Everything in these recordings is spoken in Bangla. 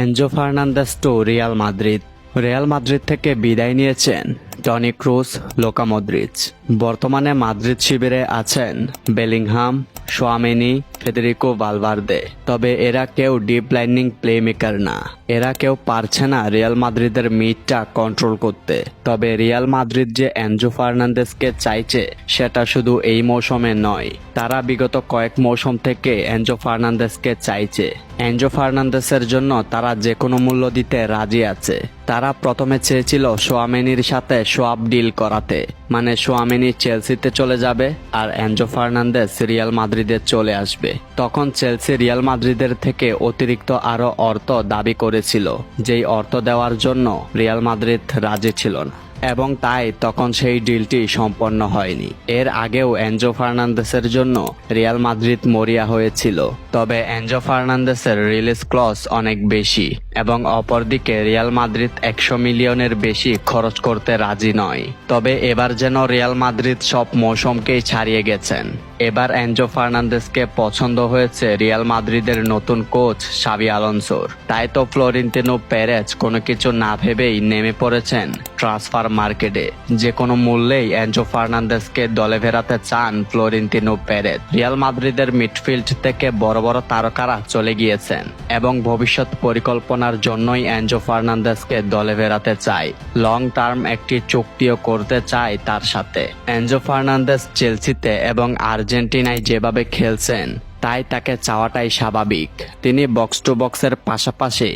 Enzo Fernandez to Real Madrid. Real Madrid থেকে বিদায় নিয়েছেন টনি ক্রুস, লুকা মদ্রিচ। বর্তমানে মাদ্রিদ শিবিরে আছেন বেলিংহাম, শোয়ামেনি, ফেদেরিকো ভালভার্দে। তবে এরা কেউ ডিপ লাইনিং প্লেমেকার না। এরা কেউ পারছে না রিয়াল মাদ্রিদের মিডটা কন্ট্রোল করতে। তবে রিয়াল মাদ্রিদ যে এনজো ফার্নান্দেজকে চাইছে সেটা শুধু এই মৌসুমে নয়, তারা বিগত কয়েক মৌসুম থেকে এনজো ফার্নান্দেজকে চাইছে। এনজো ফার্নান্দেজের জন্য তারা যে কোনো মূল্য দিতে রাজি আছে। তারা প্রথমে চেয়েছিল শোয়ামেনির সাথে সোয়াপ ডিল করাতে, মানে শোয়ামেনি চেলসিতে চলে যাবে আর এনজো ফার্নান্দেজ রিয়াল মাদ্রিদে চলে আসবে। তখন চেলসি রিয়াল মাদ্রিদের থেকে অতিরিক্ত আরও অর্থ দাবি করেছিল, যেই অর্থ দেওয়ার জন্য রিয়াল মাদ্রিদ রাজি ছিল না, এবং তাই তখন সেই ডিলটি সম্পন্ন হয়নি। এর আগেও এনজো ফার্নান্দেজের জন্য রিয়াল মাদ্রিদ মরিয়া হয়েছিল, তবে এনজো ফার্নান্দেজের রিলিজ ক্লজ অনেক বেশি এবং অপরদিকে রিয়াল মাদ্রিদ 100 মিলিয়নের বেশি খরচ করতে রাজি নয়। তবে এবার যেন রিয়াল মাদ্রিদ সব মৌসুমকেই ছাড়িয়ে গেছেন। এবার এনজো ফার্নান্দেজকে পছন্দ হয়েছে রিয়াল মাদ্রিদের নতুন কোচ শাবি আলোনসোর। তাই তো ফ্লোরেন্তিনো পেরেজ কোনো কিছু না ভেবেই নেমে পড়েছেন ট্রান্সফার মার্কেটে। যে কোনো মূল্যেই এনজো ফার্নান্দেজকে দলে ফেরাতে চান ফ্লোরেন্তিনো পেরেজ। রিয়াল মাদ্রিদের মিডফিল্ড থেকে বড় বড় তারকারা চলে গিয়েছেন এবং ভবিষ্যৎ পরিকল্পনার জন্যই এনজো ফার্নান্দেজকে দলে ফেরাতে চায়। লং টার্ম একটি চুক্তিও করতে চায় তার সাথে। এনজো ফার্নান্দেজ চেলসিতে এবং আর্জেন্টিনায় যেভাবে খেলছেন তাই তাকে চাওয়াটাই স্বাভাবিক। তিনি বক্স টু বক্সের পাশাপাশি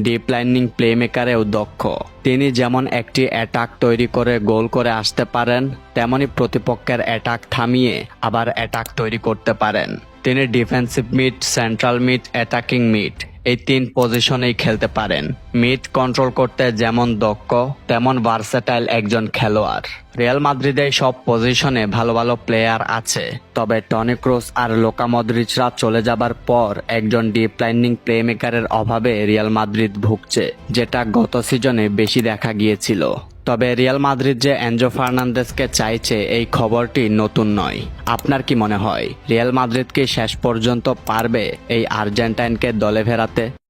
ডিপ লাইনিং প্লেমেকারেও দক্ষ। তিনি যেমন একটি অ্যাটাক তৈরি করে গোল করে আসতে পারেন, তেমনি প্রতিপক্ষের অ্যাটাক থামিয়ে আবার অ্যাটাক তৈরি করতে পারেন। তিনি defensive mid, central mid, attacking mid এই 3 পজিশনেই খেলতে পারেন। মিড কন্ট্রোল করতে যেমন দক্ষ তেমন ভার্সেটাইল একজন খেলোয়াড়। রিয়াল মাদ্রিদে সব পজিশনে ভালো ভালো প্লেয়ার আছে, তবে টনি ক্রুস আর লুকা মদ্রিচরা চলে যাবার পর একজন ডিপ লাইনিং প্লেমেকারের অভাবে রিয়াল মাদ্রিদ ভুগছে, যেটা গত সিজনে বেশি দেখা গিয়েছিল। তবে রিয়াল মাদ্রিদ যে এনজো ফার্নান্দেজকে চাইছে এই খবরটি নতুন নয়। আপনার কি মনে হয় রিয়াল মাদ্রিদ কি শেষ পর্যন্ত পারবে এই আর্জেন্টাইনকে দলে ফেরাতে?